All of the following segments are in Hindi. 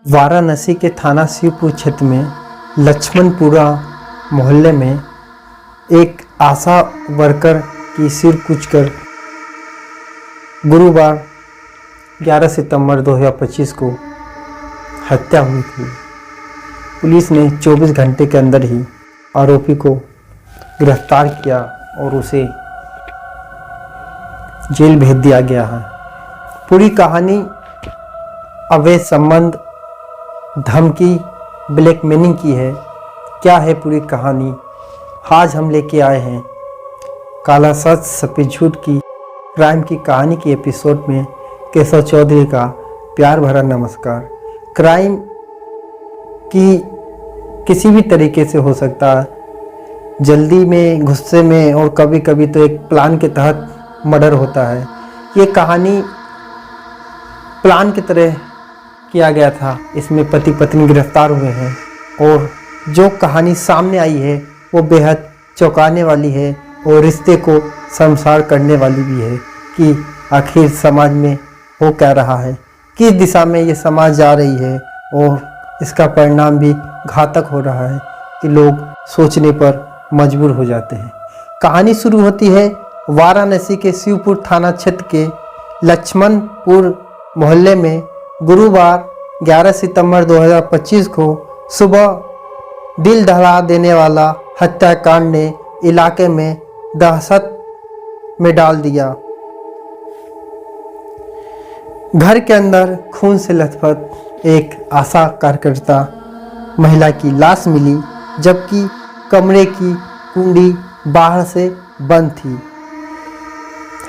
वाराणसी के थाना शिवपुर क्षेत्र में लक्ष्मणपुरा मोहल्ले में एक आशा वर्कर की सिर कूचकर गुरुवार 11 सितंबर 2025 को हत्या हुई थी। पुलिस ने 24 घंटे के अंदर ही आरोपी को गिरफ्तार किया और उसे जेल भेज दिया गया है। पूरी कहानी अवैध संबंध, धमकी, ब्लैकमेलिंग की है। क्या है पूरी कहानी? आज हम लेके आए हैं काला सच सफेद झूठ की क्राइम की कहानी की एपिसोड में केशव चौधरी का प्यार भरा नमस्कार। क्राइम की किसी भी तरीके से हो सकता है, जल्दी में, गुस्से में, और कभी कभी तो एक प्लान के तहत मर्डर होता है। ये कहानी प्लान की तरह किया गया था। इसमें पति पत्नी गिरफ्तार हुए हैं और जो कहानी सामने आई है वो बेहद चौंकाने वाली है और रिश्ते को शर्मसार करने वाली भी है कि आखिर समाज में हो क्या रहा है, किस दिशा में ये समाज जा रही है और इसका परिणाम भी घातक हो रहा है कि लोग सोचने पर मजबूर हो जाते हैं। कहानी शुरू होती है वाराणसी के शिवपुर थाना क्षेत्र के लक्ष्मणपुर मोहल्ले में गुरुवार 11 सितंबर 2025 को सुबह दिल दहला देने वाला हत्याकांड ने इलाके में दहशत में डाल दिया। घर के अंदर खून से लथपथ एक आशा कार्यकर्ता महिला की लाश मिली, जबकि कमरे की कुंडी बाहर से बंद थी।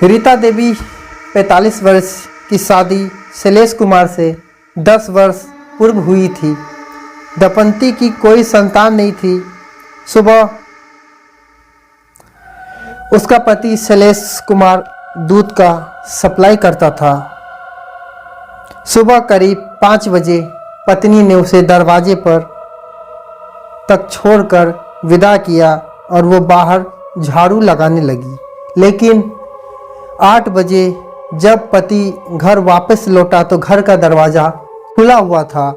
रीता देवी 45 वर्ष की शादी शैलेश कुमार से 10 वर्ष पूर्व हुई थी। दंपति की कोई संतान नहीं थी। सुबह उसका पति शैलेश कुमार दूध का सप्लाई करता था। सुबह करीब 5 बजे पत्नी ने उसे दरवाजे पर तक छोड़कर विदा किया और वो बाहर झाड़ू लगाने लगी। लेकिन 8 बजे जब पति घर वापस लौटा तो घर का दरवाजा खुला हुआ था।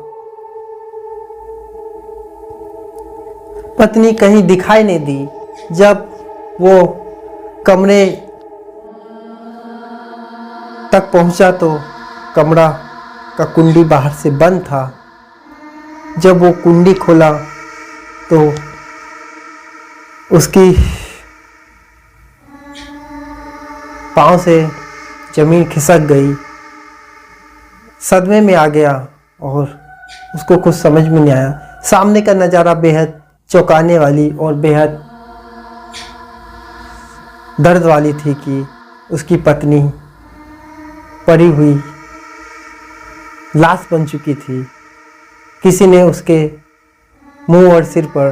पत्नी कहीं दिखाई नहीं दी। जब वो कमरे तक पहुंचा तो कमरा का कुंडी बाहर से बंद था। जब वो कुंडी खोला तो उसकी पांव से जमीन खिसक गई। सदमे में आ गया और उसको कुछ समझ में नहीं आया। सामने का नज़ारा बेहद चौंकाने वाली और बेहद दर्द वाली थी कि उसकी पत्नी पड़ी हुई लाश बन चुकी थी। किसी ने उसके मुंह और सिर पर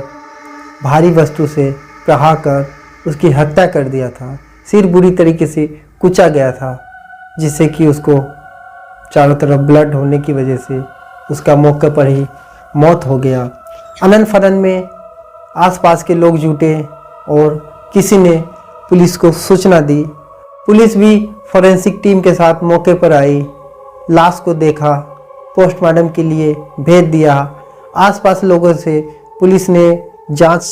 भारी वस्तु से प्रहार कर उसकी हत्या कर दिया था। सिर बुरी तरीके से कुचा गया था, जिससे कि उसको चारों तरफ ब्लड होने की वजह से उसका मौके पर ही मौत हो गया। अनन फनन में आसपास के लोग जुटे और किसी ने पुलिस को सूचना दी। पुलिस भी फोरेंसिक टीम के साथ मौके पर आई, लाश को देखा, पोस्टमार्टम के लिए भेज दिया। आसपास लोगों से पुलिस ने जांच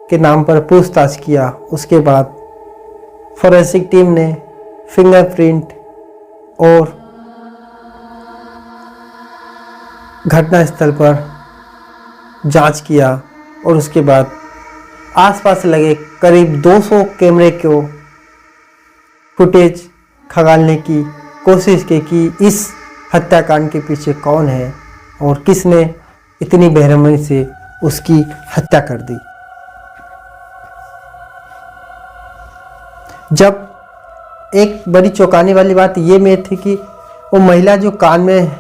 के नाम पर पूछताछ किया। उसके बाद फोरेंसिक टीम ने फिंगरप्रिंट और घटनास्थल पर जांच किया और उसके बाद आसपास लगे करीब 200 कैमरे को फुटेज खंगालने की कोशिश की कि इस हत्याकांड के पीछे कौन है और किसने इतनी बेरहमी से उसकी हत्या कर दी। जब एक बड़ी चौंकाने वाली बात ये में थी कि वो महिला जो कान में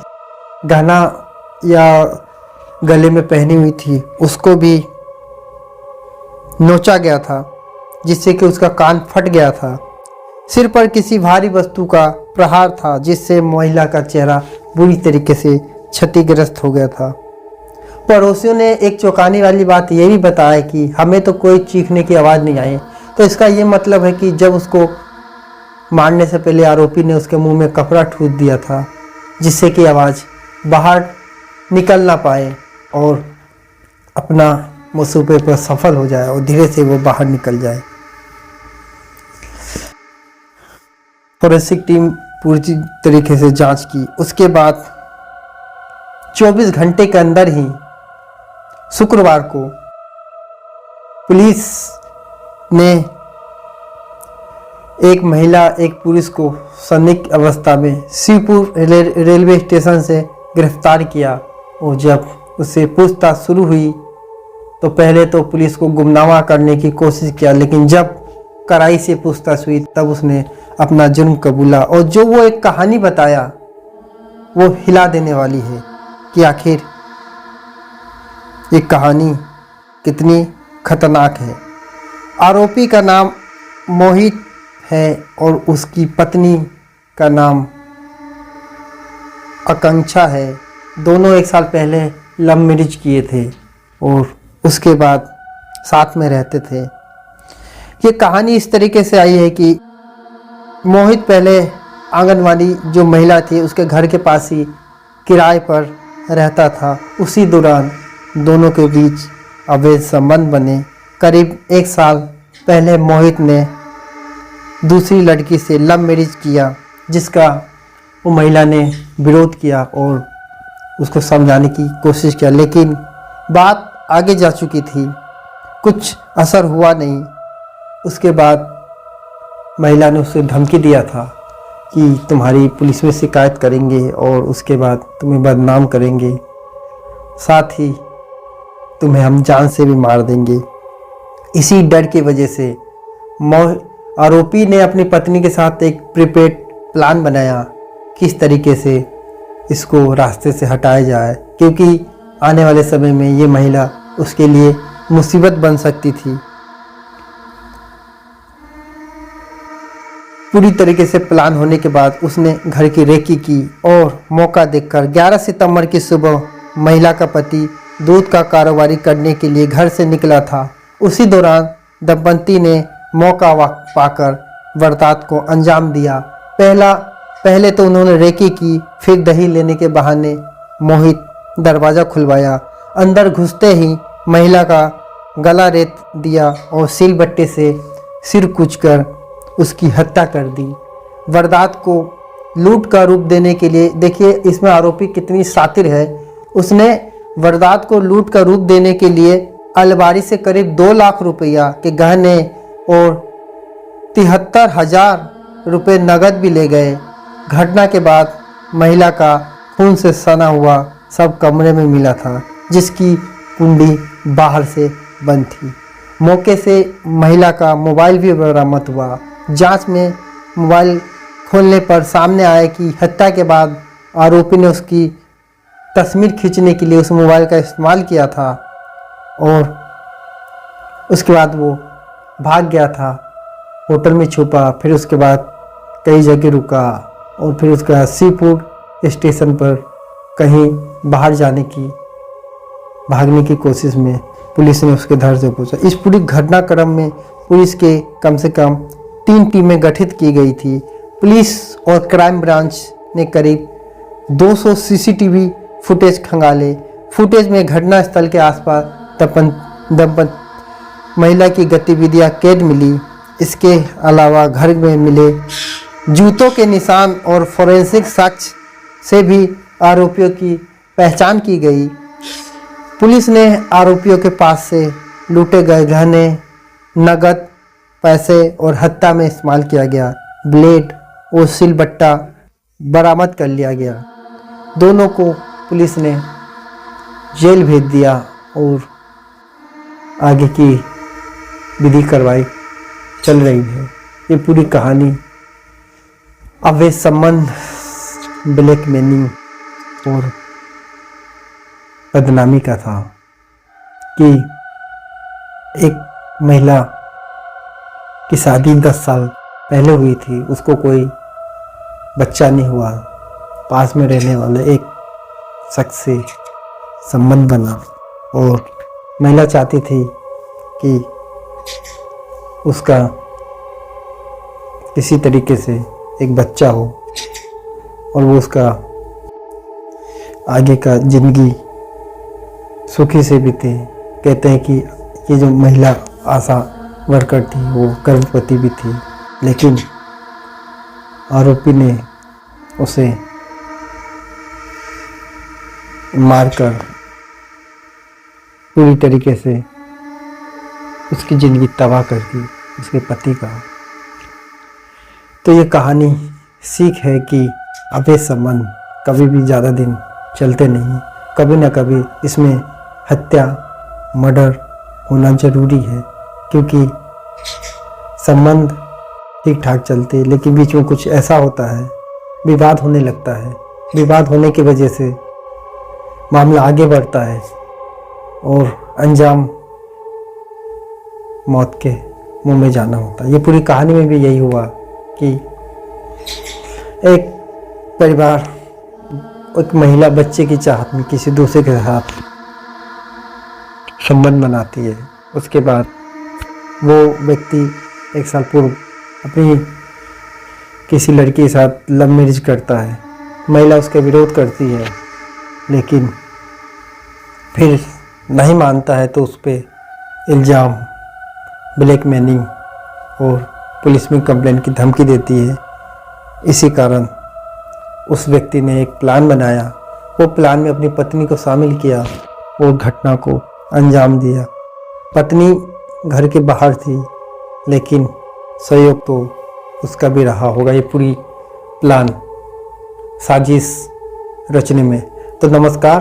गहना या गले में पहनी हुई थी उसको भी नोचा गया था, जिससे कि उसका कान फट गया था। सिर पर किसी भारी वस्तु का प्रहार था, जिससे महिला का चेहरा बुरी तरीके से क्षतिग्रस्त हो गया था। पड़ोसियों ने एक चौंकाने वाली बात ये भी बताया कि हमें तो कोई चीखने की आवाज़ नहीं आई। तो इसका ये मतलब है कि जब उसको मारने से पहले आरोपी ने उसके मुंह में कपड़ा ठूंस दिया था, जिससे कि आवाज़ बाहर निकल ना पाए और अपना मंसूबे पर सफल हो जाए और धीरे से वो बाहर निकल जाए। फॉरेंसिक टीम पूरी तरीके से जांच की। उसके बाद 24 घंटे के अंदर ही शुक्रवार को पुलिस ने एक महिला एक पुरुष को संदिग्ध अवस्था में शिवपुर रेलवे स्टेशन से गिरफ्तार किया। और जब उससे पूछताछ शुरू हुई तो पहले तो पुलिस को गुमनामा करने की कोशिश किया, लेकिन जब कड़ाई से पूछताछ हुई तब उसने अपना जुर्म कबूला। और जो वो एक कहानी बताया वो हिला देने वाली है कि आखिर ये कहानी कितनी खतरनाक है। आरोपी का नाम मोहित है और उसकी पत्नी का नाम आकांक्षा है। दोनों एक साल पहले लव मैरिज किए थे और उसके बाद साथ में रहते थे। ये कहानी इस तरीके से आई है कि मोहित पहले आंगनवाड़ी जो महिला थी उसके घर के पास ही किराए पर रहता था। उसी दौरान दोनों के बीच अवैध संबंध बने। करीब एक साल पहले मोहित ने दूसरी लड़की से लव मैरिज किया, जिसका वो महिला ने विरोध किया और उसको समझाने की कोशिश किया, लेकिन बात आगे जा चुकी थी, कुछ असर हुआ नहीं। उसके बाद महिला ने उसे धमकी दिया था कि तुम्हारी पुलिस में शिकायत करेंगे और उसके बाद तुम्हें बदनाम करेंगे, साथ ही तुम्हें हम जान से भी मार देंगे। इसी डर की वजह से आरोपी ने अपनी पत्नी के साथ एक प्रीपेड प्लान बनाया किस तरीके से इसको रास्ते से हटाया जाए, क्योंकि आने वाले समय में ये महिला उसके लिए मुसीबत बन सकती थी। पूरी तरीके से प्लान होने के बाद उसने घर की रेकी की और मौका देखकर 11 सितंबर की सुबह महिला का पति दूध का कारोबारी करने के लिए घर से निकला था। उसी दौरान दंपति ने मौका पाकर वारदात को अंजाम दिया। पहले तो उन्होंने रेकी की, फिर दही लेने के बहाने मोहित दरवाज़ा खुलवाया। अंदर घुसते ही महिला का गला रेत दिया और सिलबट्टे से सिर कूचकर उसकी हत्या कर दी। वारदात को लूट का रूप देने के लिए, देखिए इसमें आरोपी कितनी शातिर है, उसने वारदात को लूट का रूप देने के लिए अलमारी से करीब 2 लाख रुपया के गहने और 73,000 रुपये नगद भी ले गए। घटना के बाद महिला का खून से सना हुआ सब कमरे में मिला था, जिसकी कुंडी बाहर से बंद थी। मौके से महिला का मोबाइल भी बरामद हुआ। जांच में मोबाइल खोलने पर सामने आया कि हत्या के बाद आरोपी ने उसकी तस्वीर खींचने के लिए उस मोबाइल का इस्तेमाल किया था और उसके बाद वो भाग गया था, होटल में छुपा, फिर उसके बाद कई जगह रुका और फिर उसके बाद शिवपुर स्टेशन पर कहीं बाहर भागने की कोशिश में पुलिस ने उसके घर से पूछा। इस पूरी घटनाक्रम में पुलिस के कम से कम 3 टीमें गठित की गई थी। पुलिस और क्राइम ब्रांच ने करीब 200 सीसीटीवी फुटेज खंगाले। फुटेज में घटना स्थल के आसपास महिला की गतिविधियां कैद मिली। इसके अलावा घर में मिले जूतों के निशान और फोरेंसिक साक्ष्य से भी आरोपियों की पहचान की गई। पुलिस ने आरोपियों के पास से लूटे गए गहने, नगद पैसे और हत्या में इस्तेमाल किया गया ब्लेड और सिलबट्टा बरामद कर लिया गया। दोनों को पुलिस ने जेल भेज दिया और आगे की विधि कार्रवाई चल रही है। ये पूरी कहानी अवैध संबंध, ब्लैकमेलिंग और बदनामी का था कि एक महिला की शादी 10 साल पहले हुई थी, उसको कोई बच्चा नहीं हुआ। पास में रहने वाले एक शख्स से संबंध बना और महिला चाहती थी कि उसका किसी तरीके से एक बच्चा हो और वो उसका आगे का ज़िंदगी सुखी से बीते। कहते हैं कि ये जो महिला आशा वर्कर थी वो गर्भवती भी थी, लेकिन आरोपी ने उसे मारकर पूरी तरीके से उसकी ज़िंदगी तबाह कर दी, उसके पति का। तो ये कहानी सीख है कि अवैध संबंध कभी भी ज़्यादा दिन चलते नहीं, कभी ना कभी इसमें हत्या, मर्डर होना ज़रूरी है, क्योंकि संबंध ठीक ठाक चलते लेकिन बीच में कुछ ऐसा होता है, विवाद होने लगता है। विवाद होने की वजह से मामला आगे बढ़ता है और अंजाम मौत के मुंह में जाना होता है। ये पूरी कहानी में भी यही हुआ कि एक परिवार, एक महिला बच्चे की चाहत में किसी दूसरे के साथ संबंध बनाती है। उसके बाद वो व्यक्ति 1 साल पूर्व अपनी किसी लड़की के साथ लव मैरिज करता है। महिला उसका विरोध करती है, लेकिन फिर नहीं मानता है तो उस पर इल्ज़ाम, ब्लैकमेलिंग और पुलिस में कंप्लेंट की धमकी देती है। इसी कारण उस व्यक्ति ने एक प्लान बनाया। वो प्लान में अपनी पत्नी को शामिल किया और घटना को अंजाम दिया। पत्नी घर के बाहर थी, लेकिन सहयोग तो उसका भी रहा होगा ये पूरी प्लान साजिश रचने में। तो नमस्कार,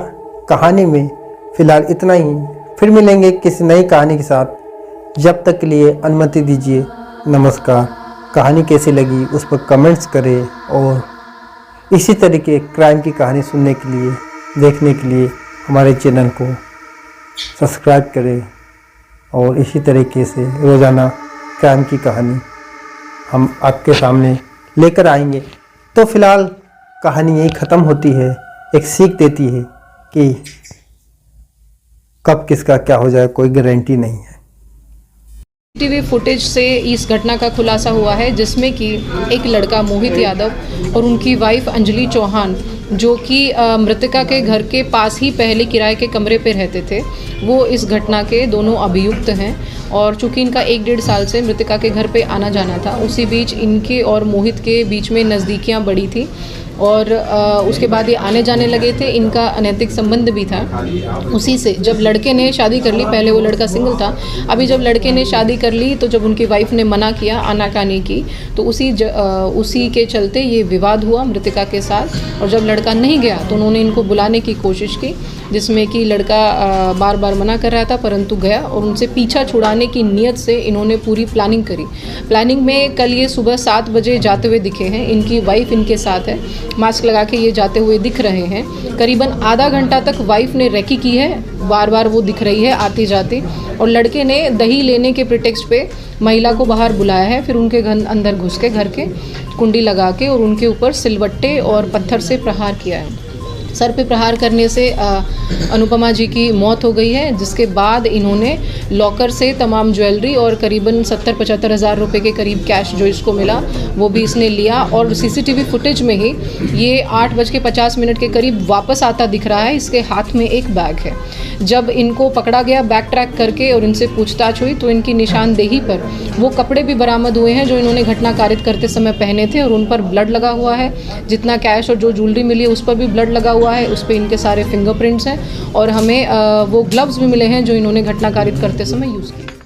कहानी में फ़िलहाल इतना ही। फिर मिलेंगे किसी नई कहानी के साथ। जब तक के लिए अनुमति दीजिए, नमस्कार। कहानी कैसी लगी उस पर कमेंट्स करें और इसी तरीके क्राइम की कहानी सुनने के लिए, देखने के लिए हमारे चैनल को सब्सक्राइब करें और इसी तरीके से रोज़ाना क्राइम की कहानी हम आपके सामने लेकर आएंगे। तो फ़िलहाल कहानी यही ख़त्म होती है, एक सीख देती है कि कब किसका क्या हो जाए कोई गारंटी नहीं है। टीवी फुटेज से इस घटना का खुलासा हुआ है, जिसमें कि एक लड़का मोहित यादव और उनकी वाइफ अंजलि चौहान, जो कि मृतका के घर के पास ही पहले किराए के कमरे पे रहते थे, वो इस घटना के दोनों अभियुक्त हैं। और चूंकि इनका 1-1.5 साल से मृतका के घर पे आना जाना था, उसी बीच इनके और मोहित के बीच में नज़दीकियाँ बढ़ी थी और उसके बाद ये आने जाने लगे थे। इनका अनैतिक संबंध भी था। उसी से जब लड़के ने शादी कर ली, पहले वो लड़का सिंगल था, अभी जब लड़के ने शादी कर ली तो जब उनकी वाइफ ने मना किया आनाकानी की, तो उसी के चलते ये विवाद हुआ मृतका के साथ। और जब लड़का नहीं गया तो उन्होंने इनको बुलाने की कोशिश की, जिसमें कि लड़का बार बार मना कर रहा था, परंतु गया और उनसे पीछा छुड़ाने की नीयत से इन्होंने पूरी प्लानिंग करी। प्लानिंग में कल ये सुबह 7 बजे जाते हुए दिखे हैं। इनकी वाइफ इनके साथ है, मास्क लगा के ये जाते हुए दिख रहे हैं। करीबन आधा घंटा तक वाइफ ने रेकी की है, बार बार वो दिख रही है आती जाती। और लड़के ने दही लेने के प्रिटेक्स्ट पे महिला को बाहर बुलाया है, फिर उनके घर अंदर घुस के घर के कुंडी लगा के और उनके ऊपर सिलवट्टे और पत्थर से प्रहार किया है। सर पे प्रहार करने से अनुपमा जी की मौत हो गई है, जिसके बाद इन्होंने लॉकर से तमाम ज्वेलरी और करीबन 70-75 हज़ार रुपये के करीब कैश जो इसको मिला वो भी इसने लिया। और सीसीटीवी फुटेज में ही ये 8:50 के करीब वापस आता दिख रहा है। इसके हाथ में एक बैग है। जब इनको पकड़ा गया बैक ट्रैक करके और इनसे पूछताछ हुई तो इनकी निशानदेही पर वो कपड़े भी बरामद हुए हैं जो इन्होंने घटना कारित करते समय पहने थे और उन पर ब्लड लगा हुआ है। जितना कैश और जो ज्वेलरी मिली है उस पर भी ब्लड लगा हुआ है, उस पर इनके सारे फिंगरप्रिंट्स हैं। और हमें वो ग्लव्स भी मिले हैं जो इन्होंने घटना कारित करते समय यूज़ किए।